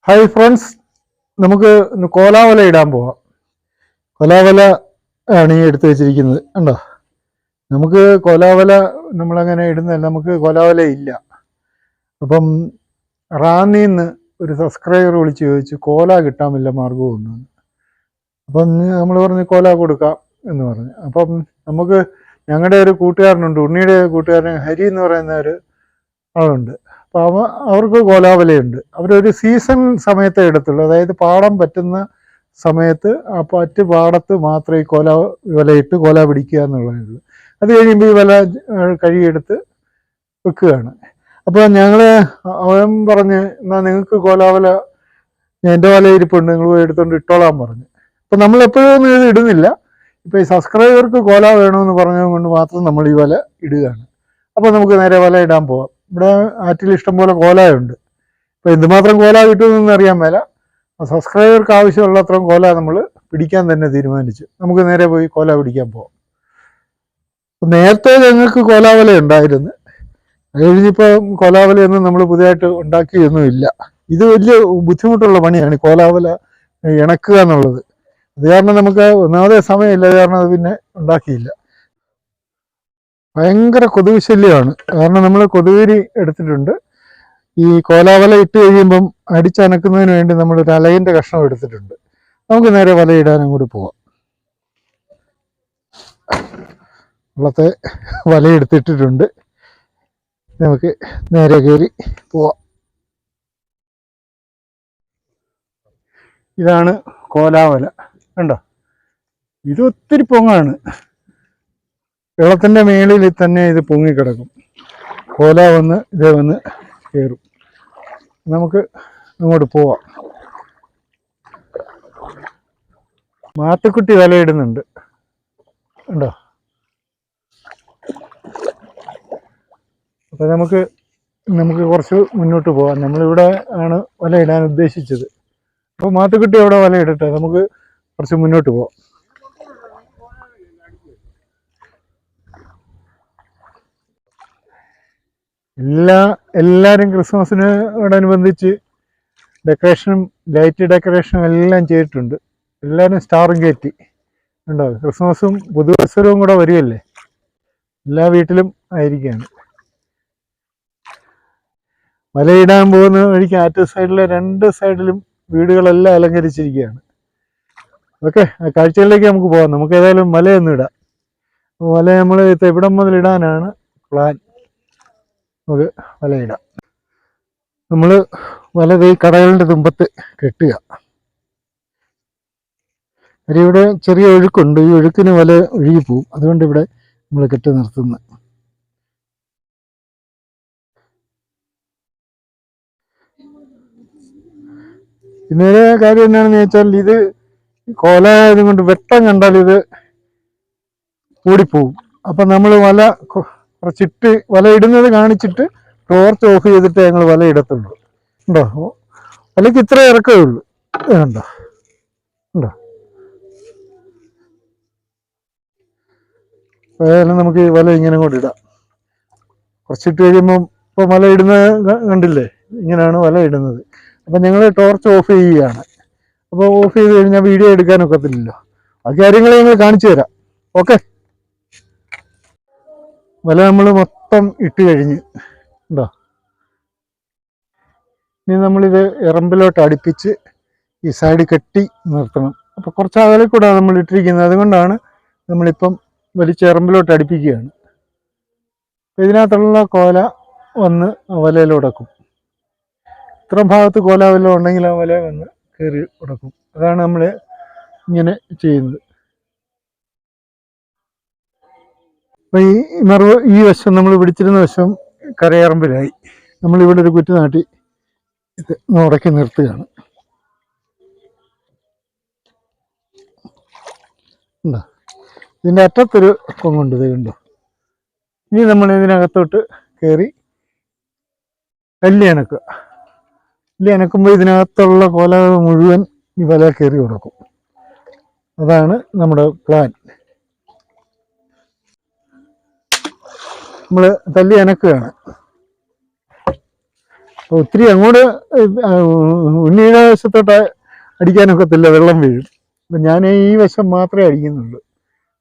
Hi friends, നമുക്ക് കോലാവല ഇടാൻ പോവാം. കോലാവല ആണ് ഈ എടുത്തു വെച്ചിരിക്കുന്നത്. കണ്ടോ, നമുക്ക് കോലാവല നമ്മളങ്ങനെ ഇടുന്നില്ല, നമുക്ക് കോലാവല ഇല്ല. അപ്പം റാന്നിന്ന് ഒരു സബ്സ്ക്രൈബർ വിളിച്ച് ചോദിച്ചു കോല കിട്ടാൻ വല്ല മാർഗവും. അപ്പം നമ്മൾ പറഞ്ഞു കോല കൊടുക്കാം എന്ന് പറഞ്ഞു. അപ്പം നമുക്ക് ഞങ്ങളുടെ ഒരു കൂട്ടുകാരനുണ്ട്, ഉണ്ണിയുടെ കൂട്ടുകാരൻ ഹരി എന്ന് പറയുന്ന ഒരു ആളുണ്ട്. അപ്പോൾ അവർക്ക് കോലാവലയുണ്ട്. അവരൊരു സീസൺ സമയത്തേ എടുത്തുള്ളൂ, അതായത് പാടം പറ്റുന്ന സമയത്ത് ആ പറ്റ് പാടത്ത് മാത്രമേ ഈ വലയിട്ട് കോല പിടിക്കുക എന്നുള്ളതേ ഉള്ളൂ. അത് കഴിയുമ്പോൾ ഈ വല കഴുകിയെടുത്ത് വെക്കുകയാണ്. അപ്പോൾ ഞങ്ങൾ അവൻ പറഞ്ഞ് എന്നാൽ നിങ്ങൾക്ക് കോലാവല എൻ്റെ വല ഇരിപ്പുണ്ട്, നിങ്ങൾ പോയി എടുത്തുകൊണ്ട് ഇട്ടോളാൻ പറഞ്ഞു. അപ്പം നമ്മളെപ്പോഴും ഇത് ഇടുന്നില്ല. ഇപ്പോൾ ഈ സബ്സ്ക്രൈബർക്ക് കോല വേണമെന്ന് പറഞ്ഞത് കൊണ്ട് മാത്രം നമ്മൾ ഈ വല ഇടുകയാണ്. അപ്പോൾ നമുക്ക് നേരെ വല ഇടാൻ പോവാം. ഇവിടെ ആറ്റിൽ ഇഷ്ടംപോലെ കോലയുണ്ട്. ഇപ്പോൾ എന്തുമാത്രം കോല കിട്ടുമെന്നൊന്നും അറിയാൻ മേല. സബ്സ്ക്രൈബർക്ക് ആവശ്യമുള്ള അത്രയും കോല നമ്മൾ പിടിക്കാൻ തന്നെ തീരുമാനിച്ചു. നമുക്ക് നേരെ പോയി കോല പിടിക്കാൻ പോവാം. നേരത്തെ ഞങ്ങൾക്ക് കോലാവല ഉണ്ടായിരുന്നു, അത് കഴിഞ്ഞിപ്പോൾ കോലാവലയൊന്നും നമ്മൾ പുതിയതായിട്ട് ഉണ്ടാക്കിയൊന്നുമില്ല. ഇത് വലിയ ബുദ്ധിമുട്ടുള്ള പണിയാണ് കോലാവല ഇണക്കുക എന്നുള്ളത്. അത് കാരണം നമുക്ക് ഒന്നാമതേ സമയമില്ല, അത് കാരണം അത് പിന്നെ ഉണ്ടാക്കിയില്ല. ഭയങ്കര കൊതുക് ശല്യമാണ്, കാരണം നമ്മൾ കൊതുകുതിരി എടുത്തിട്ടുണ്ട്. ഈ കോലാവല ഇട്ട് കഴിയുമ്പം അടിച്ചനക്കുന്നതിന് വേണ്ടി നമ്മളൊരു അലകിൻ്റെ കഷ്ണം എടുത്തിട്ടുണ്ട്. നമുക്ക് നേരെ വലയിടാനും കൂടി പോവാം. വള്ളത്തെ വലയെടുത്തിട്ടിട്ടുണ്ട്, നമുക്ക് നേരെ കയറി പോവാം. ഇതാണ് കോലാവല, കണ്ടോ, ഇത് ഒത്തിരി പൊങ്ങാണ്. വെള്ളത്തിൻ്റെ മേളിൽ തന്നെ ഇത് പൊങ്ങിക്കിടക്കും. കോല വന്ന് ഇത് വന്ന് കയറും. നമുക്ക് അങ്ങോട്ട് പോവാം. മാത്തുക്കുട്ടി വലയിടുന്നുണ്ട്, കണ്ടോ. അപ്പം നമുക്ക് കുറച്ച് മുന്നോട്ട് പോവാം. നമ്മളിവിടെ ആണ് വല ഇടാൻ ഉദ്ദേശിച്ചത്. അപ്പോൾ മാത്തുക്കുട്ടി അവിടെ വല ഇടട്ടെ, നമുക്ക് കുറച്ച് മുന്നോട്ട് പോവാം. എല്ലാവരും ക്രിസ്മസിനോടനുബന്ധിച്ച് ഡെക്കറേഷനും ലൈറ്റ് ഡെക്കറേഷനും എല്ലാം ചെയ്തിട്ടുണ്ട്. എല്ലാവരും സ്റ്റാറും കയറ്റി ഉണ്ടോ. ക്രിസ്മസും പുതുവത്സരവും കൂടെ വരുമല്ലേ, എല്ലാ വീട്ടിലും ആയിരിക്കുകയാണ്. വലയിടാൻ പോകുന്ന വഴിക്ക് ആറ്റ് സൈഡിലെ രണ്ട് സൈഡിലും വീടുകളെല്ലാം അലങ്കരിച്ചിരിക്കുകയാണ്. ഓക്കെ, ആ കാഴ്ചകളിലേക്ക് നമുക്ക് പോകാം. നമുക്ക് ഏതായാലും വലയൊന്നും ഇടാം. വല നമ്മൾ ഇവിടം മുതൽ ഇടാനാണ് പ്ലാൻ. നമുക്ക് വലയിടാം. നമ്മൾ വല ഈ കടകളുടെ തുമ്പത്ത് കെട്ടുക. കാര്യം ഇവിടെ ചെറിയ ഒഴുക്കുണ്ട്, ഈ ഒഴുക്കിന് വല ഒഴുകിപ്പോവും, അതുകൊണ്ട് ഇവിടെ നമ്മൾ കെട്ടി നിർത്തുന്നത്. പിന്നെ കാര്യം എന്നാണെന്ന് ചോദിച്ചാൽ, ഇത് കോല ഇതുകൊണ്ട് വെട്ടം കണ്ടാൽ ഇത് ഓടിപ്പോവും. അപ്പം നമ്മൾ വല കുറച്ചിട്ട് വല ഇടുന്നത് കാണിച്ചിട്ട് ടോർച്ച് ഓഫ് ചെയ്തിട്ട് ഞങ്ങൾ വല ഇടത്തുള്ളൂ. ഉണ്ടോ, വലയ്ക്ക് ഇത്ര ഇറക്കമേ ഉള്ളൂ. ഉണ്ടോ ഉണ്ടോ. ഏതായാലും നമുക്ക് ഈ വല ഇങ്ങനെ കൂടി ഇടാം. കുറച്ചിട്ട് കഴിയുമ്പം ഇപ്പോൾ വല ഇടുന്നത് കണ്ടില്ലേ, ഇങ്ങനെയാണ് വല ഇടുന്നത്. അപ്പം ഞങ്ങൾ ടോർച്ച് ഓഫ് ചെയ്യുകയാണ്. അപ്പോൾ ഓഫ് ചെയ്ത് കഴിഞ്ഞാൽ വീഡിയോ എടുക്കാനൊക്കത്തില്ലല്ലോ. ആ കാര്യങ്ങൾ ഞങ്ങൾ കാണിച്ചു തരാം. ഓക്കെ, വല നമ്മൾ മൊത്തം ഇട്ട് കഴിഞ്ഞ് ഉണ്ടോ. ഇനി നമ്മളിത് എറമ്പിലോട്ട് അടുപ്പിച്ച് ഈ സൈഡ് കെട്ടി നിർത്തണം. അപ്പോൾ കുറച്ച് അകലെ കൂടെ നമ്മൾ ഇട്ടിരിക്കുന്നത്, അതുകൊണ്ടാണ് നമ്മളിപ്പം വലിച്ച് എറമ്പിലോട്ട് അടുപ്പിക്കുകയാണ്. ഇതിനകത്തുള്ള കോല വന്ന് വലയിൽ ഉടക്കും. ഇത്ര ഭാഗത്ത് കോല വല്ലതും ഉണ്ടെങ്കിൽ ആ വല വന്ന് കയറി ഉടക്കും. അതാണ് നമ്മൾ ഇങ്ങനെ ചെയ്യുന്നത്. അപ്പോൾ ഈ വശം നമ്മൾ പിടിച്ചിരുന്ന വശം കരയറമ്പിലായി. നമ്മളിവിടെ ഒരു കുറ്റി നാട്ടി ഇത് ഉടക്കി നിർത്തുകയാണ്. ഉണ്ടോ, ഇതിൻ്റെ അറ്റത്തൊരു കൊങ്ങുണ്ട്, ഇത് കണ്ടോ. ഇനി നമ്മൾ ഇതിനകത്തോട്ട് കയറി കല്ലി അനക്കുക. കല്ലി അനക്കുമ്പോൾ ഇതിനകത്തുള്ള കോല മുഴുവൻ ഈ വല കയറി ഉടക്കും. അതാണ് നമ്മുടെ പ്ലാൻ. നമ്മൾ തല്ലി അനക്കുകയാണ്. ഒത്തിരി അങ്ങോട്ട് ഉണ്ണിയുടെ വശത്തോട്ട് അടിക്കാനൊക്കത്തില്ല, വെള്ളം വീഴും. അപ്പം ഞാൻ ഈ വശം മാത്രമേ അടിക്കുന്നുള്ളൂ.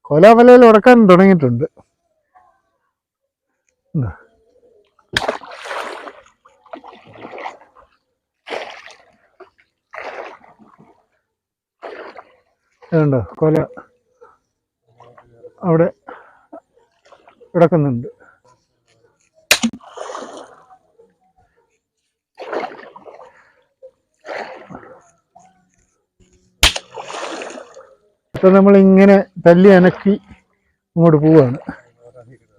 കോലാവലയിൽ ഉടക്കാൻ തുടങ്ങിയിട്ടുണ്ട്. അതുകൊണ്ടോ കൊല അവിടെ കിടക്കുന്നുണ്ട്. ഇപ്പം നമ്മളിങ്ങനെ തല്ലി അനക്കി അങ്ങോട്ട് പോവാണ്.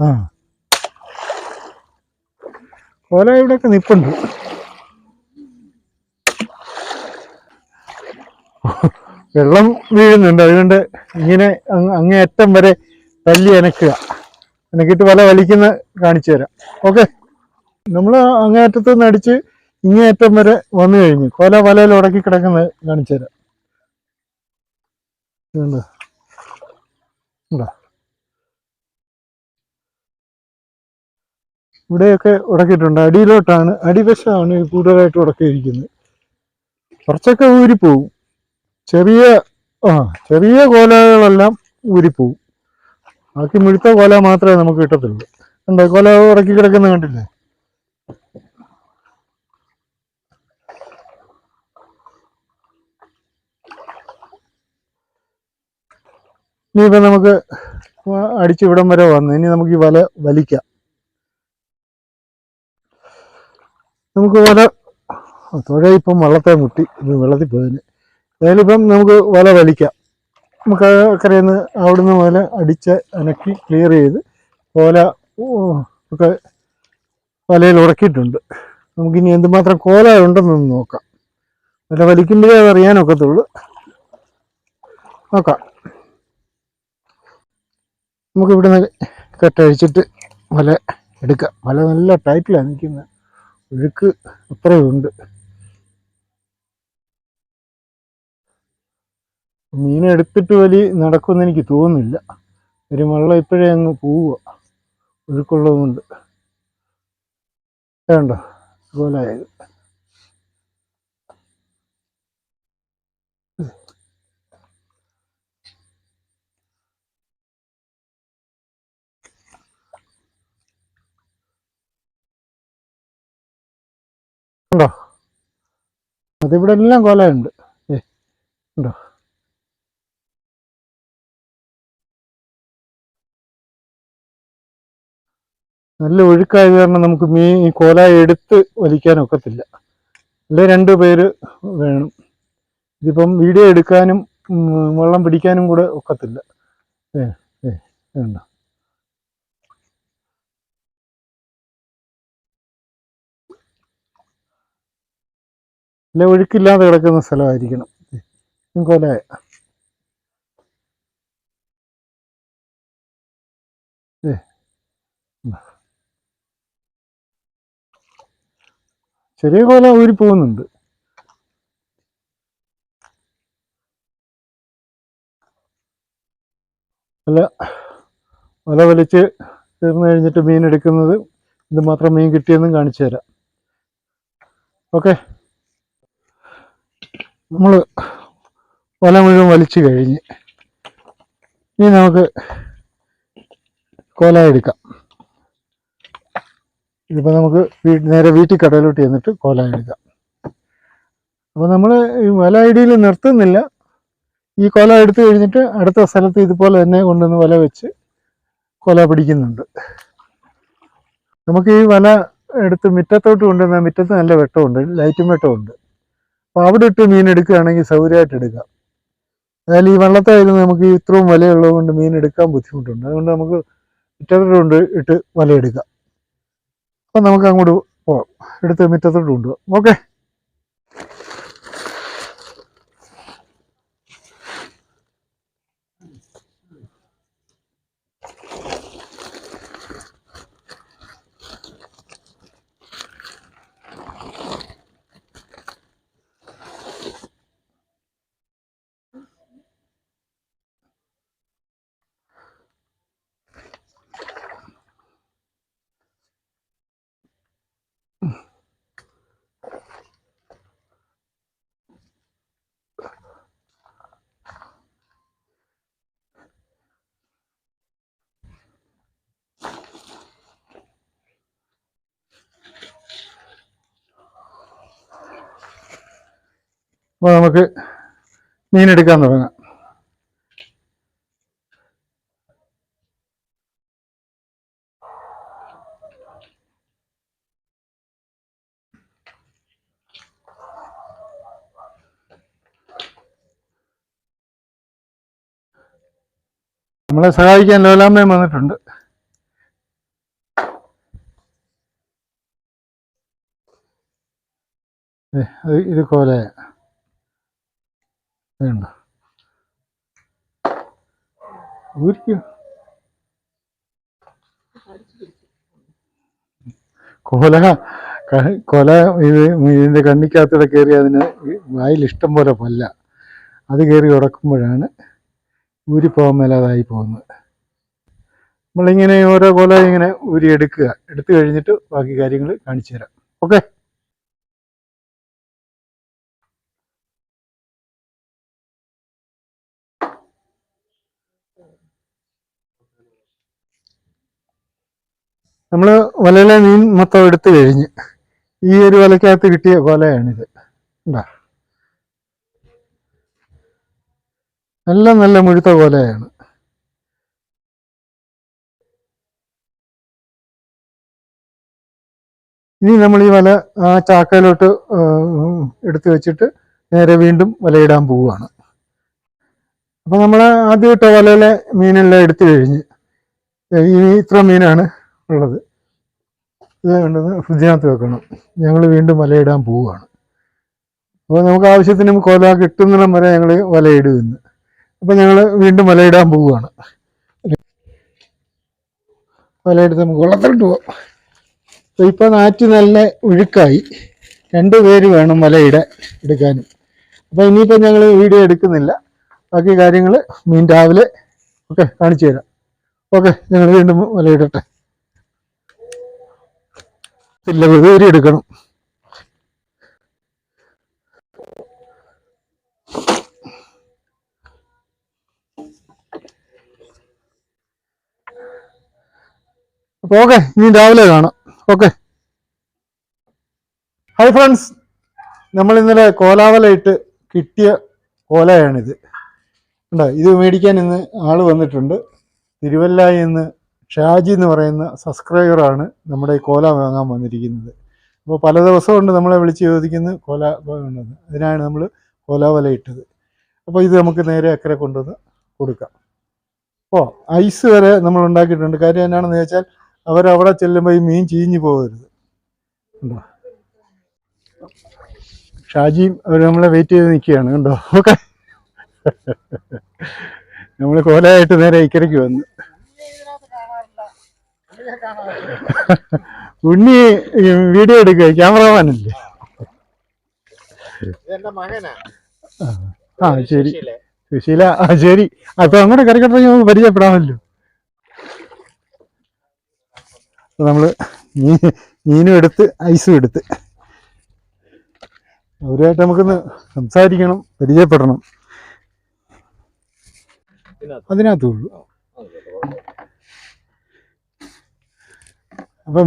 ആ കോല ഇവിടെയൊക്കെ നിൽപ്പുണ്ട്. വെള്ളം വീഴുന്നുണ്ട്, അതുകൊണ്ട് ഇങ്ങനെ അങ്ങേയറ്റം വരെ തല്ലി അനക്കുക. അനക്കിയിട്ട് വല വലിക്കുന്ന കാണിച്ചു തരാം. ഓക്കെ, നമ്മൾ അങ്ങേയറ്റത്തു നിന്ന് അടിച്ച് ഇങ്ങേയറ്റം വരെ വന്നു കഴിഞ്ഞു. കോല വലയിൽ ഉടക്കി കിടക്കുന്നത് കാണിച്ചു തരാം. ഉണ്ടോ ഇവിടെയൊക്കെ ഉടക്കിയിട്ടുണ്ട്. അടിയിലോട്ടാണ്, അടിവശമാണ് കൂടുതലായിട്ട് ഉടക്കിയിരിക്കുന്നത്. കുറച്ചൊക്കെ ഊരിപ്പോവും. ചെറിയ കോലകളെല്ലാം ഊരിപ്പോവും. ബാക്കി മുഴുത്ത കോല മാത്രമേ നമുക്ക് കിട്ടത്തുള്ളൂ. ഉണ്ട്, കോല ഉടക്കി കിടക്കുന്ന കണ്ടില്ലേ? ഇനിയിപ്പോൾ നമുക്ക് അടിച്ച് ഇവിടം വരെ വന്നു. ഇനി നമുക്ക് ഈ വല വലിക്കാം. നമുക്ക് വല തുഴ ഇപ്പം വള്ളത്തെ മുട്ടി വെള്ളത്തിൽ പോയതിന്. ഏതായാലും നമുക്ക് വല വലിക്കാം. നമുക്ക് കരയിൽ നിന്ന് അവിടുന്ന് വല അടിച്ച് അനക്കി ക്ലിയർ ചെയ്ത് കോല ഒക്കെ വലയിൽ ഉടക്കിയിട്ടുണ്ട്. നമുക്കിനി എന്തുമാത്രം കോല ഉണ്ടെന്നൊന്ന് നോക്കാം. വല വലിക്കുമ്പോഴേ അത് അറിയാനൊക്കത്തുള്ളൂ. നോക്കാം. നമുക്കിവിടുന്ന് കെട്ടഴിച്ചിട്ട് വല എടുക്കാം. വല നല്ല ടൈറ്റിലാണ് നിൽക്കുന്നത്. ഒഴുക്ക് അത്രയുണ്ട്. മീനെ എടുത്തിട്ട് വലി നടക്കുമെന്ന് എനിക്ക് തോന്നുന്നില്ല. ഒരു വെള്ളം ഇപ്പോഴേ അങ്ങ് പോവുക, ഒഴുക്കുള്ളത് കൊണ്ട്. വേണ്ടോ അതുപോലെ ആയത്. ഉണ്ടോ? അതിവിടെ എല്ലാം കൊലയുണ്ട്. ഉണ്ടോ? നല്ല ഒഴുക്കായത് കാരണം നമുക്ക് ഈ കോല എടുത്ത് വലിക്കാനൊക്കത്തില്ല. അല്ലെ 2 പേര് വേണം. ഇതിപ്പം വീഡിയോ എടുക്കാനും വെള്ളം പിടിക്കാനും കൂടെ ഒക്കത്തില്ല. വേണ്ട. അല്ലെ ഒഴുക്കില്ലാതെ കിടക്കുന്ന സ്ഥലമായിരിക്കണം. കോല ചെറിയ കോല ഊരി പോകുന്നുണ്ട്. വല വലിച്ച് തീർന്നു കഴിഞ്ഞിട്ട് മീൻ എടുക്കുന്നത്, എന്തുമാത്രം മീൻ കിട്ടിയെന്നും കാണിച്ചു തരാം. ഓക്കെ, നമ്മൾ വല മുഴുവൻ വലിച്ചു കഴിഞ്ഞ് ഇനി നമുക്ക് കോല എടുക്കാം. ഇതിപ്പോൾ നമുക്ക് നേരെ വീട്ടിൽ കടയിലോട്ട് ചെന്നിട്ട് കോല എടുക്കാം. അപ്പോൾ നമ്മൾ ഈ വല ഐഡിയിൽ നിർത്തുന്നില്ല. ഈ കോല എടുത്തു കഴിഞ്ഞിട്ട് അടുത്ത സ്ഥലത്ത് ഇതുപോലെ തന്നെ കൊണ്ടുവന്ന് വല വെച്ച് കോല പിടിക്കുന്നുണ്ട്. നമുക്ക് ഈ വല എടുത്ത് മുറ്റത്തോട്ട് കൊണ്ടുവന്നാൽ മുറ്റത്ത് നല്ല വെട്ടമുണ്ട്, ലൈറ്റും വെട്ടമുണ്ട്. അപ്പോൾ അവിടെ ഇട്ട് മീൻ എടുക്കുകയാണെങ്കിൽ സൗകര്യമായിട്ട് എടുക്കാം. അതായത് ഈ വള്ളത്തായത് നമുക്ക് ഇത്രയും വലയുള്ളത് കൊണ്ട് മീൻ എടുക്കാൻ ബുദ്ധിമുട്ടുണ്ട്. അതുകൊണ്ട് നമുക്ക് മുറ്റത്തോട്ട് കൊണ്ട് ഇട്ട് വല എടുക്കാം. അപ്പം നമുക്ക് അങ്ങോട്ട് പോകാം, എടുത്ത് മുറ്റത്തോട്ട് കൊണ്ടുപോകാം. ഓക്കെ, അപ്പോൾ നമുക്ക് മീനെടുക്കാൻ തുടങ്ങാം. നമ്മളെ സഹായിക്കാൻ ലോലാമ്മയും വന്നിട്ടുണ്ട്. ഇത് കോലയ വേണ്ട കൊല ഇതിൻ്റെ കണ്ണിക്കകത്തൂടെ കയറി അതിന് വായിൽ ഇഷ്ടം പോലെ പല്ല, അത് കയറി ഉടക്കുമ്പോഴാണ് ഊരിപ്പോകാൻ മേലാതായി പോകുന്നത്. നമ്മളിങ്ങനെ ഓരോ കൊല ഇങ്ങനെ ഊരി എടുക്കുക, എടുത്തു കഴിഞ്ഞിട്ട് ബാക്കി കാര്യങ്ങൾ കാണിച്ചു തരാം. ഓക്കെ. നമ്മൾ വലയിലെ മീൻ മൊത്തം എടുത്തു കഴിഞ്ഞ് ഈ ഒരു വലയ്ക്കകത്ത് കിട്ടിയ കൊലയാണിത്. ഉണ്ടാ, നല്ല മുഴുത്ത കൊലയാണ്. ഇനി നമ്മൾ ഈ വല ആ ചാക്കയിലോട്ട് എടുത്തു വെച്ചിട്ട് നേരെ വീണ്ടും വലയിടാൻ പോവുകയാണ്. അപ്പം നമ്മൾ ആദ്യമായിട്ട വലയിലെ മീനെല്ലാം എടുത്തു കഴിഞ്ഞ് ഇത്ര മീനാണ് ഉള്ളത്. ഇത് വേണ്ടത് ഫ്രിഡ്ജിനകത്ത് വെക്കണം. ഞങ്ങൾ വീണ്ടും വലയിടാൻ പോവുകയാണ്. അപ്പോൾ നമുക്ക് ആവശ്യത്തിന് കൊല കിട്ടുന്നിടം വരെ ഞങ്ങൾ വലയിടുമെന്ന്. അപ്പം ഞങ്ങൾ വീണ്ടും വലയിടാൻ പോവുകയാണ്. വലയെടുത്ത് നമുക്ക് വെള്ളത്തിലിട്ട് പോവാം. അപ്പോൾ ഇപ്പോൾ നാറ്റ് നല്ല ഒഴുക്കായി, 2 പേര് വേണം എടുക്കാനും. അപ്പോൾ ഇനിയിപ്പോൾ ഞങ്ങൾ വീഡിയോ എടുക്കുന്നില്ല, ബാക്കി കാര്യങ്ങൾ മീൻ രാവിലെ ഓക്കെ കാണിച്ചു തരാം. ഓക്കെ, ഞങ്ങൾ വീണ്ടും വലയിടട്ടെ. ഇല്ല, വെറുതെ എടുക്കണം. അപ്പോൾ ഓക്കെ, ഇനി രാവിലെ കാണാം. ഓക്കെ. ഹായ് ഫ്രണ്ട്സ്, നമ്മൾ ഇന്നലെ കോലാവല ഇട്ട് കിട്ടിയ കോലയാണിത്. ഉണ്ടോ, ഇത് മേടിക്കാൻ ഇന്ന് ആൾ വന്നിട്ടുണ്ട്. തിരുവല്ലായിൽ നിന്ന് ഷാജി എന്ന് പറയുന്ന സബ്സ്ക്രൈബറാണ് നമ്മുടെ ഈ കോല വാങ്ങാൻ വന്നിരിക്കുന്നത്. അപ്പോൾ പല ദിവസം കൊണ്ട് നമ്മളെ വിളിച്ച് ചോദിക്കുന്നു കോല ഉണ്ടെന്ന്. അതിനാണ് നമ്മൾ കോലാവല ഇട്ടത്. അപ്പോൾ ഇത് നമുക്ക് നേരെ അക്കരെ കൊണ്ടുവന്ന് കൊടുക്കാം. അപ്പോൾ ഐസ് വരെ നമ്മൾ ഉണ്ടാക്കിയിട്ടുണ്ട്. കാര്യം എന്നാണെന്ന് ചോദിച്ചാൽ അവരവിടെ ചെല്ലുമ്പോൾ ഈ മീൻ ചീഞ്ഞു പോകരുത്. ഉണ്ടോ, ഷാജിയും അവർ നമ്മളെ വെയിറ്റ് ചെയ്ത് നിൽക്കുകയാണ്. കണ്ടോ. ഓക്കെ, നമ്മൾ കോലയായിട്ട് നേരെ ഇക്കരയ്ക്ക് വന്നു. ഉണ്ണി വീഡിയോ എടുക്കുക, ക്യാമറമാനല്ലേ. ആ ശരി, സുശീല. ആ ശരി. അപ്പൊ അങ്ങനെ കറിക്കട്ടെങ്കിൽ നമുക്ക് പരിചയപ്പെടാമല്ലോ. നമ്മള് മീനും എടുത്ത് ഐസും എടുത്ത് അവരുമായിട്ട് നമുക്കൊന്ന് സംസാരിക്കണം, പരിചയപ്പെടണം. അതിനകത്തുള്ളൂ. അപ്പൊ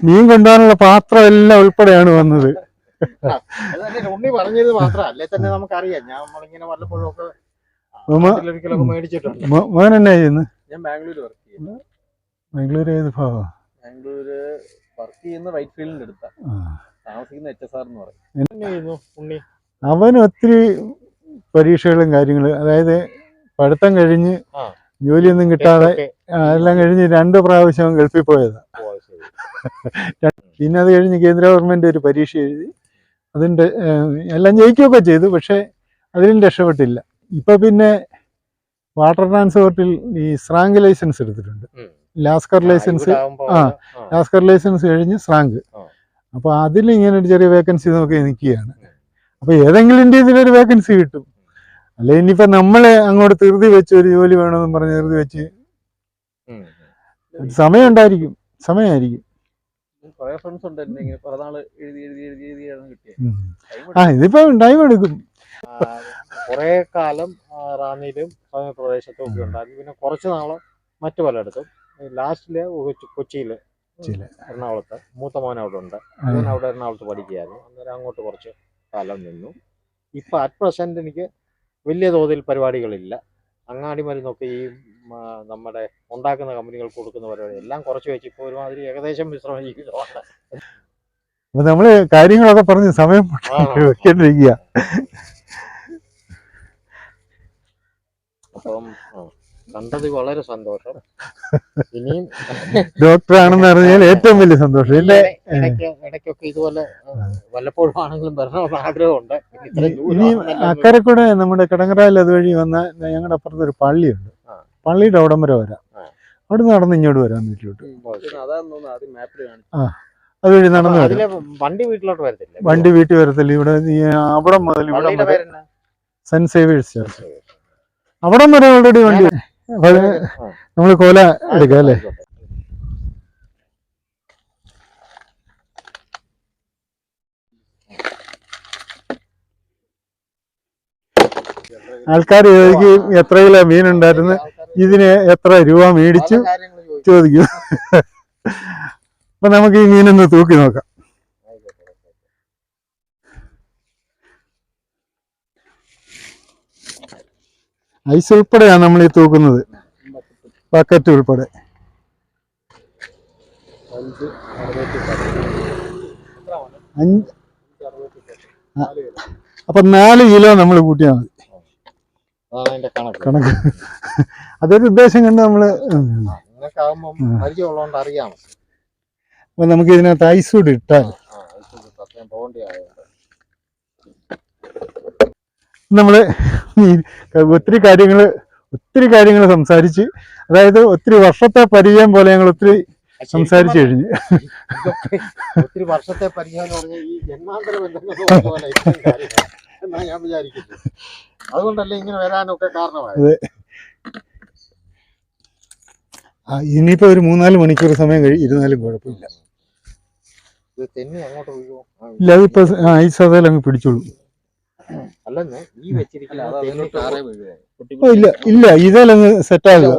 മീൻ കൊണ്ടുപോകാനുള്ള പാത്രം എല്ലാം ഉൾപ്പെടെയാണ് വന്നത്. ഉണ്ണി പറഞ്ഞത് മാത്രമല്ലേ തന്നെ നമുക്കറിയാം. നമ്മളിങ്ങനെ വല്ലപ്പോഴും ഒക്കെ മേടിച്ചിട്ടുണ്ട്. മോൻ എന്നാ ചെയ്യുന്നു? ഞാൻ ബാംഗ്ലൂർ വർക്ക് ചെയ്യുന്നു. ബാംഗ്ലൂർ ഏത് ഭാഗം? ബാംഗ്ലൂര് വർക്ക് ചെയ്യുന്ന വൈറ്റ് ഫീൽഡിന്റെ അടുത്താ താമസിക്കുന്ന. HSR എന്ന് പറയും. ഉണ്ണി അവന് ഒത്തിരി പരീക്ഷകളും കാര്യങ്ങളും, അതായത് പഠിത്തം കഴിഞ്ഞ് ജോലിയൊന്നും കിട്ടാതെ എല്ലാം കഴിഞ്ഞ് 2 പ്രാവശ്യം ഗൾഫിൽ പോയതാ. പിന്നെ അത് കഴിഞ്ഞ് കേന്ദ്ര ഗവൺമെന്റ് ഒരു പരീക്ഷ എഴുതി, അതിൻ്റെ എല്ലാം ജയിക്കുകയൊക്കെ ചെയ്തു. പക്ഷെ അതിലും രക്ഷപ്പെട്ടില്ല. ഇപ്പൊ പിന്നെ വാട്ടർ ട്രാൻസ്പോർട്ടിൽ ഈ സ്രാങ്ക് ലൈസൻസ് എടുത്തിട്ടുണ്ട്. ലാസ്കർ ലൈസൻസ്. ലാസ്കർ ലൈസൻസ് കഴിഞ്ഞ് സ്രാങ്ക്. അപ്പൊ അതിൽ ഇങ്ങനെ ഒരു ചെറിയ വേക്കൻസി നോക്കി നിൽക്കുകയാണ്. അപ്പൊ ഏതെങ്കിലും രീതിയിലൊരു വേക്കൻസി കിട്ടും. അല്ലെ ഇനിയിപ്പോ നമ്മളെ അങ്ങോട്ട് ധൃതി വെച്ച് ഒരു ജോലി വേണമെന്ന് പറഞ്ഞ് ധൃതി വെച്ച് സമയമായിരിക്കും. ഇതിപ്പോ ടൈം എടുക്കും. കുറെ കാലം റാന്നിയിലും പ്രദേശത്തും ഒക്കെ ഉണ്ടായിരുന്നു. പിന്നെ കുറച്ച് നാള് മറ്റു പലയിടത്തും. ലാസ്റ്റില് കൊച്ചിയില്, എറണാകുളത്ത് മൂത്ത മോൻ അവിടെ ഉണ്ട്. അവിടെ എറണാകുളത്ത് പഠിക്കുകയായിരുന്നു. അന്നേരം അങ്ങോട്ട് കുറച്ച് കാലം നിന്നു. ഇപ്പൊ അറ്റ് പ്രസന്റ് എനിക്ക് വലിയ തോതിൽ പരിപാടികളില്ല. അങ്ങാടി മരുന്നൊക്കെ ഈ നമ്മുടെ ഉണ്ടാക്കുന്ന കമ്പനികൾക്ക് കൊടുക്കുന്ന പരിപാടി എല്ലാം കുറച്ച് വെച്ച് ഇപ്പോൾ ഒരുമാതിരി ഏകദേശം വിശ്രമ ജീവിതമാണ്. അപ്പൊ നമ്മള് കാര്യങ്ങളൊക്കെ പറഞ്ഞ് സമയം വെക്കേണ്ടിരിക്കുക. അപ്പം കണ്ടത് വളരെ സന്തോഷം. ഇനിയും ഡോക്ടറാണെന്ന് അറിഞ്ഞാൽ ഏറ്റവും വലിയ സന്തോഷം. ഇടയ്ക്കൊക്കെ ഇതുപോലെ വല്ലപ്പോഴും ആണെങ്കിലും വരണമെന്ന് ആഗ്രഹമുണ്ട്. ഇനിയും അക്കരെ കൂടെ നമ്മുടെ കിടങ്ങറായിൽ അതുവഴി വന്ന ഞങ്ങളുടെ അപ്പുറത്ത് ഒരു പള്ളിയുണ്ട്. പള്ളിയുടെ അവിടം വരെ വരാം. അവിടെ നടന്ന് ഇങ്ങോട്ട് വരാം വീട്ടിലോട്ട്. അതുവഴി നടന്നു വരാം. വണ്ടി വീട്ടിലോട്ട് വരത്തില്ല. വണ്ടി വീട്ടിൽ വരത്തില്ല. ഇവിടെ അവിടെ മുതൽ ഇവിടെ വരെ സെന്റ് സേവിയേഴ്സ് ചർച്ച് അവിടം വരെ ഓൾറെഡി വണ്ടി. നമ്മള് കോല എടുക്കാം അല്ലേ? ആൾക്കാർ ചോദിക്കും എത്ര കിലോ മീനുണ്ടായിരുന്നു, ഇതിന് എത്ര രൂപ മേടിച്ചു ചോദിക്കും. അപ്പൊ നമുക്ക് ഈ മീനൊന്ന് തൂക്കി നോക്കാം. ഐസ് ഉൾപ്പെടെയാണ് നമ്മൾ ഈ തൂക്കുന്നത്, ബക്കറ്റ് ഉൾപ്പെടെ. അപ്പൊ 4 കിലോ നമ്മൾ കൂട്ടിയാൽ മതി. കണക്ക് അതൊരു ഉദ്ദേശം കണ്ട് നമ്മള് അപ്പൊ നമുക്ക് ഇതിനകത്ത് ഐസ് കൂടി ഇട്ടാൽ നമ്മള് ഒത്തിരി കാര്യങ്ങൾ സംസാരിച്ച്, അതായത് ഒത്തിരി വർഷത്തെ പരിചയം പോലെ ഞങ്ങൾ ഒത്തിരി സംസാരിച്ചു കഴിഞ്ഞു. ഒത്തിരി വർഷത്തെ പരിചയം എന്ന് പറഞ്ഞാൽ ഈ ജന്മാന്തരം എന്നാ ഞാൻ വിചാരിക്കുന്നു. അതുകൊണ്ടല്ലേ ഇങ്ങനെ വരാനൊക്കെ കാരണമായത്. ഇനിയിപ്പോ ഒരു 3-4 മണിക്കൂർ സമയം ഇരുന്നാലും കുഴപ്പമില്ല. തെന്നി അങ്ങോട്ട് വീഴുമോ? ഇല്ല, അതിപ്പോ ഐസ് അതേലങ്ങ് പിടിച്ചോളൂ. അല്ലെന്ന് ഈ വെച്ചിരിക്കുന്ന ഇല്ല ഇതേലങ്ങ് സെറ്റ് ആകുക.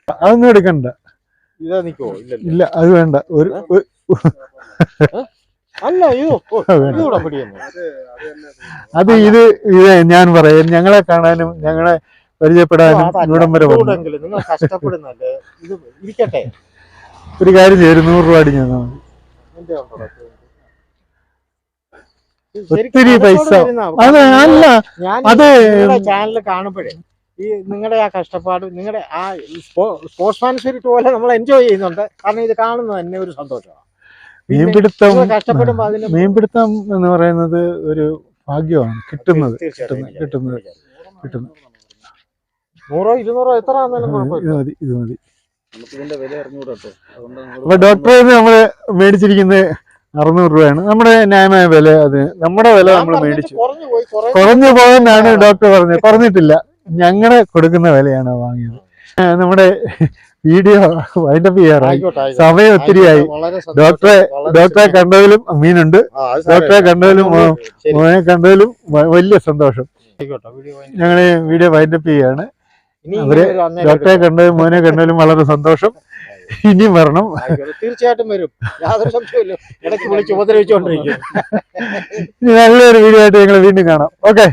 അതൊന്നും എടുക്കണ്ട. ഇതാ നിക്കോ? ഇല്ല, അത് വേണ്ട. അത് ഇത് ഞാൻ പറയാം, ഞങ്ങളെ കാണാനും ഞങ്ങളെ പരിചയപ്പെടാനും ഇവിടം വരെ നിങ്ങൾ കഷ്ടപ്പെടുന്നല്ലേ. ഇത് ഇരിക്കട്ടെ. ഒരു കാര്യം ചെയ്യും, 100 രൂപ അടിഞ്ഞാൽ മതി. ഒത്തിരി പൈസ അത് അല്ല. അത് ചാനൽ കാണുമ്പോഴേ ഈ നിങ്ങളുടെ ആ കഷ്ടപ്പാട്, നിങ്ങളുടെ ആ സ്പോർട്സ്മാൻ സ്പിരിറ്റ് പോലെ നമ്മൾ എൻജോയ് ചെയ്യുന്നുണ്ട്. കാരണം ഇത് കാണുന്നത് തന്നെ ഒരു സന്തോഷമാണ്. മീൻപിടുത്തം എന്ന് പറയുന്നത് ഒരു ഭാഗ്യമാണ്. കിട്ടുന്നത് 100-200 എത്ര ഇത് മതി. അപ്പൊ ഡോക്ടറെ നമ്മള് മേടിച്ചിരിക്കുന്നത് 600 രൂപയാണ്. നമ്മുടെ ന്യായമായ വില. അത് നമ്മുടെ വില നമ്മൾ മേടിച്ചു. കുറഞ്ഞു പോയെന്നാണ് ഡോക്ടർ പറഞ്ഞിട്ടില്ല, ഞങ്ങളെ കൊടുക്കുന്ന വിലയാണ് വാങ്ങിയത്. നമ്മുടെ വീഡിയോ വൈൻഡപ്പ് ചെയ്യാറായി, സമയം ഒത്തിരിയായി. ഡോക്ടറെ കണ്ടതിലും മീനുണ്ട്, ഡോക്ടറെ കണ്ടതിലും മോനെ കണ്ടതിലും വലിയ സന്തോഷം. ഞങ്ങള് വീഡിയോ വൈൻഡപ്പ് ചെയ്യാണ്. അവര് ഡോക്ടറെ കണ്ടതും മോനെ കണ്ടതിലും വളരെ സന്തോഷം. ഇനിയും വരണം, തീർച്ചയായിട്ടും വരും, യാതൊരു സംശയമില്ല. ഇടയ്ക്ക് വിളിച്ച് ഉപദ്രവിച്ചുകൊണ്ടിരിക്കും. നല്ലൊരു വീഡിയോ ആയിട്ട് ഞങ്ങൾ വീണ്ടും കാണാം. ഓക്കെ.